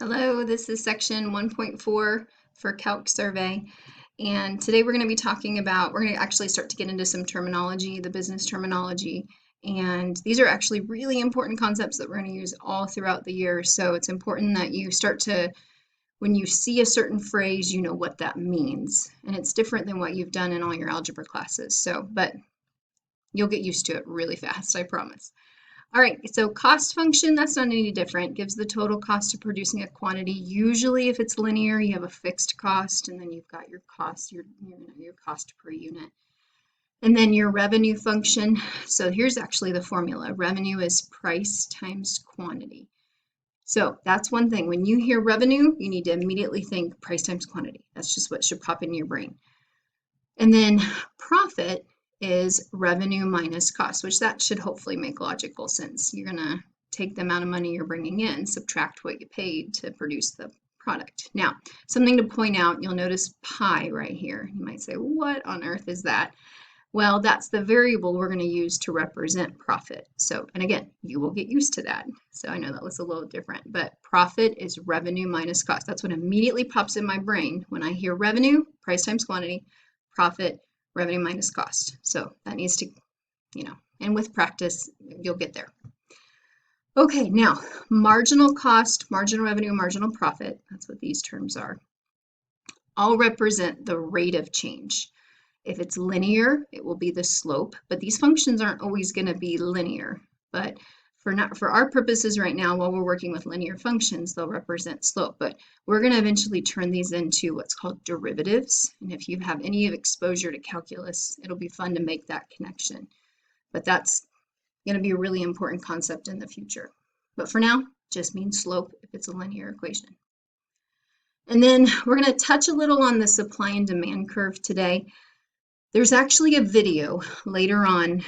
Hello, this is section 1.4 for Calc survey. And today we're going to be talking about, we're going to actually start to get into some terminology, the business terminology. And these are actually really important concepts that we're going to use all throughout the year. So it's important that you start to, when you see a certain phrase, you know what that means. And it's different than what you've done in all your algebra classes. So, but you'll get used to it really fast, I promise. All right, so cost function, that's not any different. Gives the total cost of producing a quantity. Usually if it's linear, you have a fixed cost, and then you've got your cost, your cost per unit. And then your revenue function. So here's actually the formula. Revenue is price times quantity. So that's one thing. When you hear revenue, you need to immediately think price times quantity. That's just what should pop in your brain. And then profit is revenue minus cost, which that should hopefully make logical sense. You're going to take the amount of money you're bringing in, subtract what you paid to produce the product. Now, something to point out, you'll notice pi right here. You might say, what on earth is that? Well, that's the variable we're going to use to represent profit. So, and again, you will get used to that. So I know that was a little different, but profit is revenue minus cost. That's what immediately pops in my brain when I hear revenue, price times quantity, profit, revenue minus cost. So that needs to, and with practice, you'll get there. Okay, now marginal cost, marginal revenue, marginal profit, that's what these terms are, all represent the rate of change. If it's linear, it will be the slope, but these functions aren't always going to be linear. But for our purposes right now, while we're working with linear functions, they'll represent slope. But we're going to eventually turn these into what's called derivatives. And if you have any exposure to calculus, it'll be fun to make that connection. But that's going to be a really important concept in the future. But for now, just means slope if it's a linear equation. And then we're going to touch a little on the supply and demand curve today. There's actually a video later on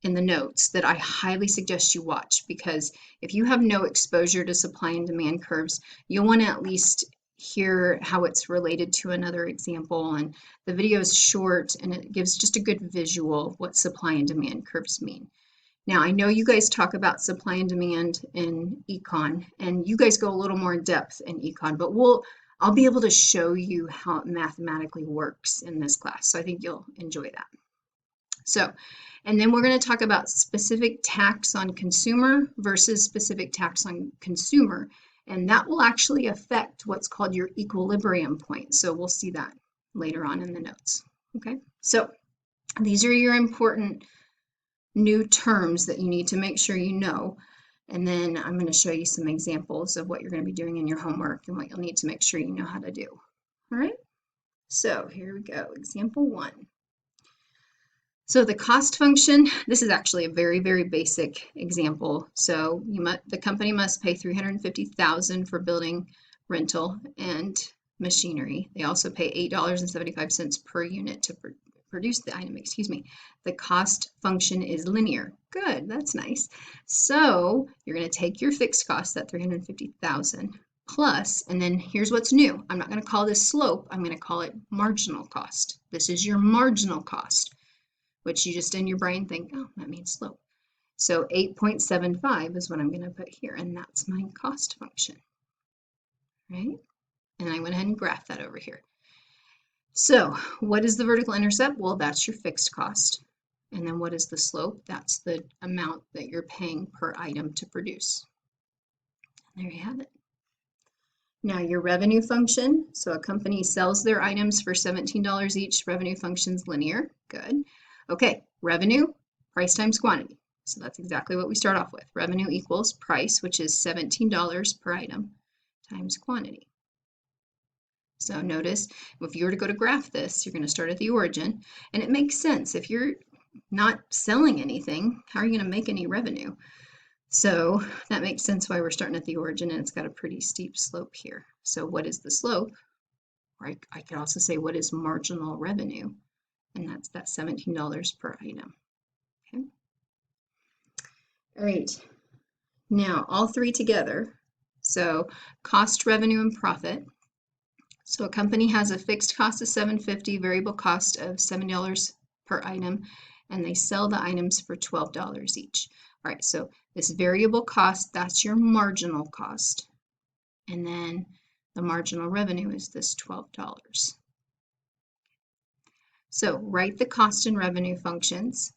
in the notes that I highly suggest you watch, because if you have no exposure to supply and demand curves, you'll want to at least hear how it's related to another example. And the video is short and it gives just a good visual of what supply and demand curves mean. Now, I know you guys talk about supply and demand in econ, and you guys go a little more in depth in econ, but I'll be able to show you how it mathematically works in this class. So I think you'll enjoy that. So, and then we're going to talk about specific tax on consumer versus specific tax on consumer. And that will actually affect what's called your equilibrium point. So we'll see that later on in the notes. Okay, so these are your important new terms that you need to make sure you know. And then I'm going to show you some examples of what you're going to be doing in your homework and what you'll need to make sure you know how to do. All right, so here we go. Example 1. So the cost function, this is actually a very, very basic example. So the company must pay $350,000 for building, rental, and machinery. They also pay $8.75 per unit to produce the item, The cost function is linear. Good, that's nice. So you're going to take your fixed cost, that $350,000, plus, and then here's what's new. I'm not going to call this slope. I'm going to call it marginal cost. This is your marginal cost, which you just in your brain think, oh, that means slope. So 8.75 is what I'm going to put here, and that's my cost function, right? And I went ahead and graphed that over here. So what is the vertical intercept? Well, that's your fixed cost. And then what is the slope? That's the amount that you're paying per item to produce. And there you have it. Now your revenue function, so a company sells their items for $17 each. Revenue function's linear. Good. Okay, revenue, price times quantity. So that's exactly what we start off with. Revenue equals price, which is $17 per item, times quantity. So notice, if you were to go to graph this, you're going to start at the origin, and it makes sense. If you're not selling anything, how are you going to make any revenue? So that makes sense why we're starting at the origin, and it's got a pretty steep slope here. So what is the slope? Or I could also say, what is marginal revenue? And that's that $17 per item. Okay. All right. Now all three together. So cost, revenue, and profit. So a company has a fixed cost of $7.50, variable cost of $7 per item, and they sell the items for $12 each. All right, so this variable cost, that's your marginal cost. And then the marginal revenue is this $12. So write the cost and revenue functions.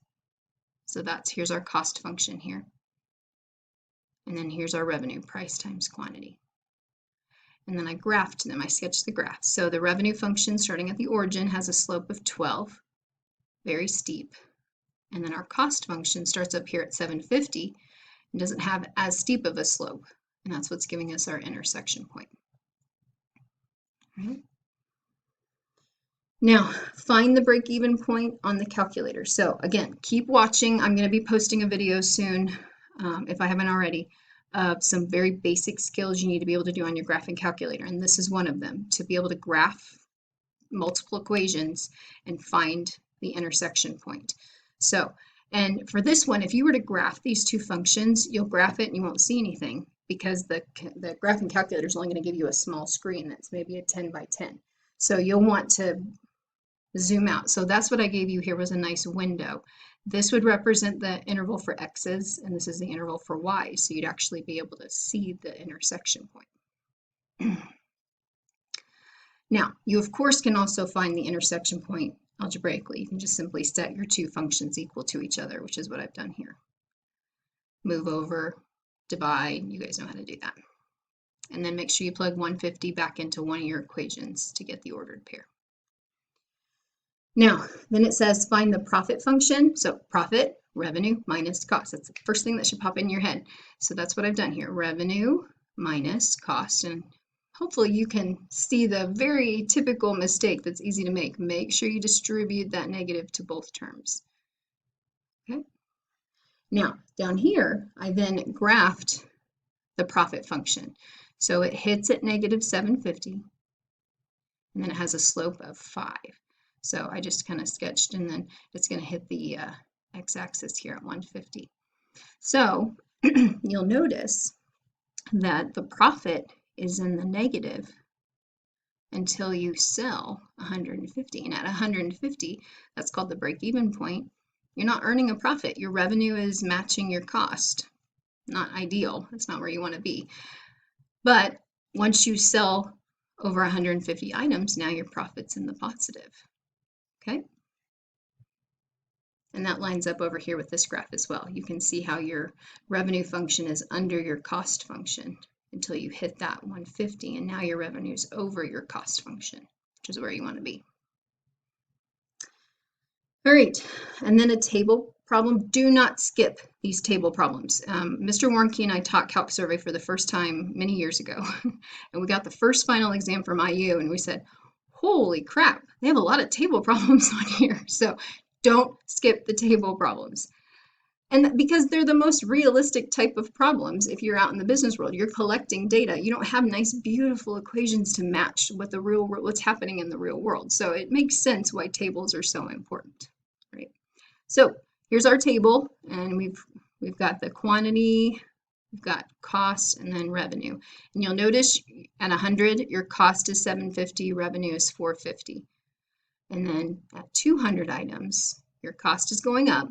So here's our cost function here. And then here's our revenue, price times quantity. And then I graphed them, I sketched the graph. So the revenue function starting at the origin has a slope of 12, very steep. And then our cost function starts up here at 750 and doesn't have as steep of a slope. And that's what's giving us our intersection point. Right. Now, find the break-even point on the calculator. So again, keep watching. I'm going to be posting a video soon, if I haven't already, of some very basic skills you need to be able to do on your graphing calculator. And this is one of them, to be able to graph multiple equations and find the intersection point. So, and for this one, if you were to graph these two functions, you'll graph it and you won't see anything because the graphing calculator is only going to give you a small screen that's maybe a 10 by 10. So you'll want to zoom out. So that's what I gave you here was a nice window. This would represent the interval for x's, and this is the interval for y's. So you'd actually be able to see the intersection point. Now, you of course can also find the intersection point algebraically. You can just simply set your two functions equal to each other, which is what I've done here. Move over, divide, you guys know how to do that. And then make sure you plug 150 back into one of your equations to get the ordered pair. Now, then it says find the profit function. So profit, revenue minus cost. That's the first thing that should pop in your head. So that's what I've done here. Revenue minus cost. And hopefully you can see the very typical mistake that's easy to make. Make sure you distribute that negative to both terms. Okay. Now, down here, I then graphed the profit function. So it hits at negative 750, and then it has a slope of 5. So I just kind of sketched, and then it's going to hit the x-axis here at 150. So you'll notice that the profit is in the negative until you sell 150. And at 150, that's called the break-even point. You're not earning a profit. Your revenue is matching your cost. Not ideal. That's not where you want to be. But once you sell over 150 items, now your profit's in the positive. Okay? And that lines up over here with this graph as well. You can see how your revenue function is under your cost function until you hit that 150, and now your revenue is over your cost function, which is where you want to be. All right, and then a table problem. Do not skip these table problems. Mr. Warnke and I taught Calc Survey for the first time many years ago, and we got the first final exam from IU, and we said, holy crap, they have a lot of table problems on here. So don't skip the table problems. And because they're the most realistic type of problems, if you're out in the business world, you're collecting data. You don't have nice, beautiful equations to match what the real world, what's happening in the real world. So it makes sense why tables are so important, right? So here's our table, and we've got the quantity, we've got cost, and then revenue. And you'll notice at 100, your cost is 750, revenue is 450. And then at 200 items, your cost is going up.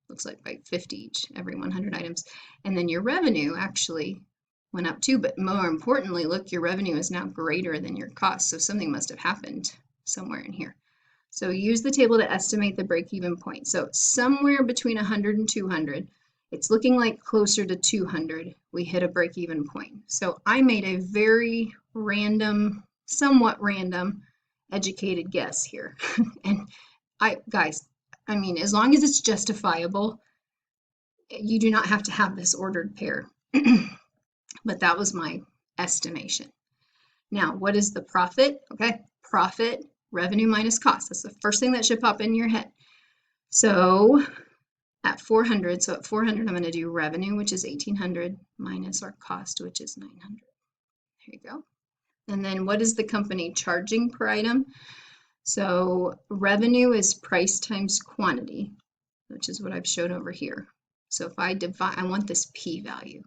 Looks like by 50 each, every 100 items. And then your revenue actually went up too, but more importantly, look, your revenue is now greater than your cost. So something must have happened somewhere in here. So use the table to estimate the break-even point. So somewhere between 100 and 200, it's looking like closer to 200, we hit a break-even point. So I made a very random, somewhat random, educated guess here. And guys, I mean, as long as it's justifiable, you do not have to have this ordered pair. But that was my estimation. Now, what is the profit? Okay, profit, revenue minus cost. That's the first thing that should pop in your head. So at 400, I'm going to do revenue, which is 1,800, minus our cost, which is 900. There you go. And then what is the company charging per item? So revenue is price times quantity, which is what I've showed over here. So if I divide, I want this P value.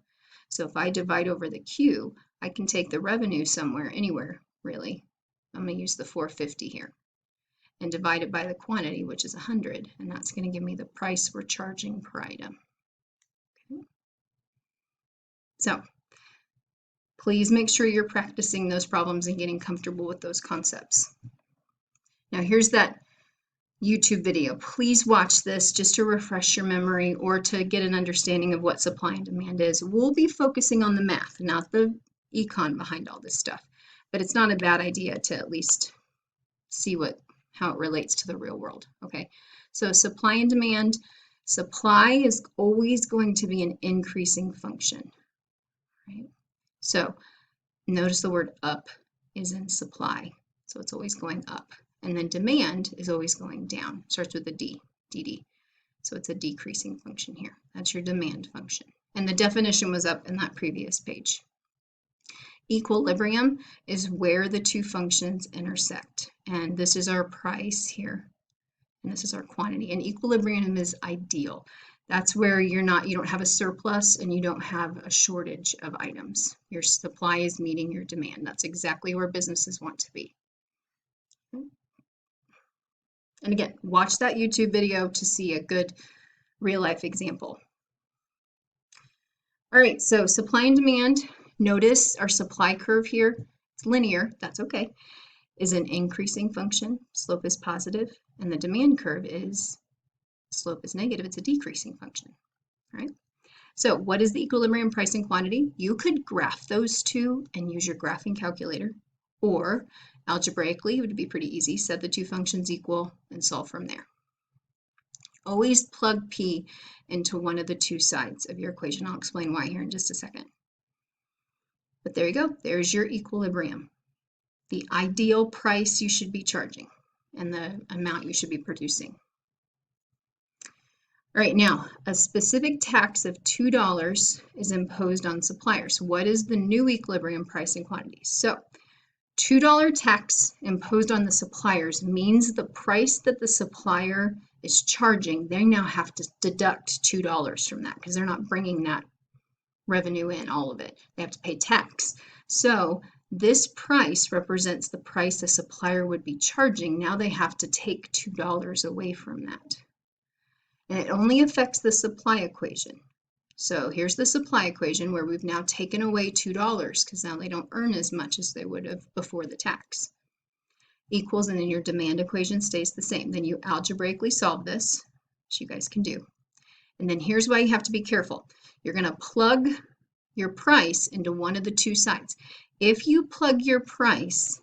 So if I divide over the Q, I can take the revenue somewhere, anywhere, really. I'm going to use the 450 here and divide it by the quantity, which is 100, and that's going to give me the price we're charging per item. Okay. So Please make sure you're practicing those problems and getting comfortable with those concepts. Now here's that YouTube video. Please watch this just to refresh your memory or to get an understanding of what supply and demand is. We'll be focusing on the math, not the econ behind all this stuff, but it's not a bad idea to at least see how it relates to the real world. Okay, so supply and demand. Supply is always going to be an increasing function, right? So notice the word up is in supply, so it's always going up. And then demand is always going down. Starts with a D, DD. So it's a decreasing function here. That's your demand function. And the definition was up in that previous page. Equilibrium is where the two functions intersect. And this is our price here. And this is our quantity. And equilibrium is ideal. That's where you don't have a surplus and you don't have a shortage of items. Your supply is meeting your demand. That's exactly where businesses want to be. And again, watch that YouTube video to see a good real-life example. All right, so supply and demand. Notice our supply curve here. It's linear, that's okay. Is an increasing function. Slope is positive. And the demand curve is, slope is negative. It's a decreasing function, all right? So what is the equilibrium price and quantity? You could graph those two and use your graphing calculator, or algebraically, it would be pretty easy. Set the two functions equal and solve from there. Always plug P into one of the two sides of your equation. I'll explain why here in just a second. But there you go. There's your equilibrium. The ideal price you should be charging and the amount you should be producing. All right, now a specific tax of $2 is imposed on suppliers. What is the new equilibrium price and quantity? So $2 tax imposed on the suppliers means the price that the supplier is charging, they now have to deduct $2 from that because they're not bringing that revenue in, all of it. They have to pay tax. So this price represents the price a supplier would be charging. Now they have to take $2 away from that. And it only affects the supply equation. So here's the supply equation where we've now taken away $2 because now they don't earn as much as they would have before the tax. Equals, and then your demand equation stays the same. Then you algebraically solve this, which you guys can do. And then here's why you have to be careful. You're going to plug your price into one of the two sides. If you plug your price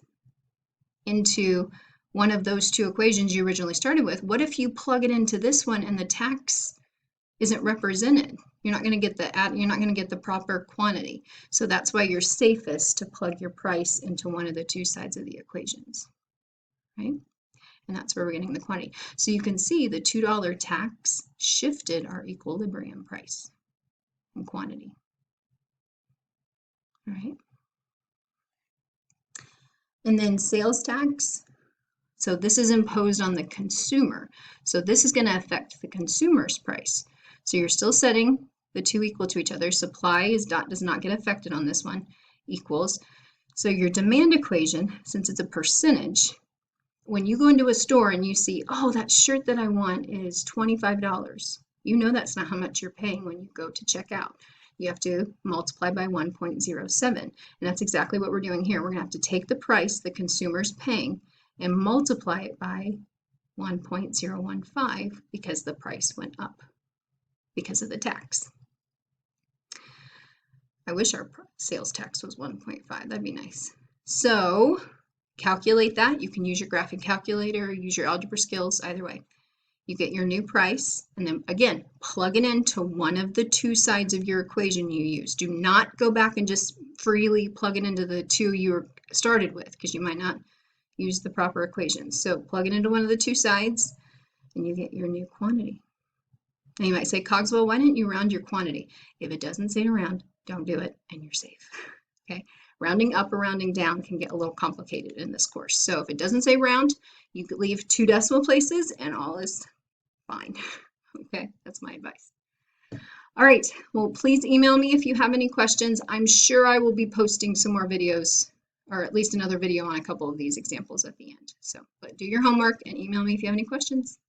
into one of those two equations you originally started with, what if you plug it into this one and the tax isn't represented? You're not going to get the proper quantity. So that's why you're safest to plug your price into one of the two sides of the equations, right? And that's where we're getting the quantity. So you can see the $2 tax shifted our equilibrium price and quantity, all right? And then sales tax. So this is imposed on the consumer. So this is going to affect the consumer's price. So you're still setting the two equal to each other. Supply does not get affected on this one, equals. So your demand equation, since it's a percentage, when you go into a store and you see, oh, that shirt that I want is $25, you know that's not how much you're paying when you go to check out. You have to multiply by 1.07. And that's exactly what we're doing here. We're going to have to take the price the consumer's paying and multiply it by 1.015 because the price went up because of the tax. I wish our sales tax was 1.5. That'd be nice. So calculate that. You can use your graphing calculator or use your algebra skills, either way. You get your new price, and then again, plug it into one of the two sides of your equation you use. Do not go back and just freely plug it into the two you started with, because you might not use the proper equations. So plug it into one of the two sides, and you get your new quantity. And you might say, Cogswell, why didn't you round your quantity? If it doesn't say to round, don't do it, and you're safe. Okay. Rounding up or rounding down can get a little complicated in this course. So if it doesn't say round, you could leave 2 decimal places and all is fine. Okay, that's my advice. All right, well, please email me if you have any questions. I'm sure I will be posting some more videos, or at least another video on a couple of these examples at the end. So, but do your homework and email me if you have any questions.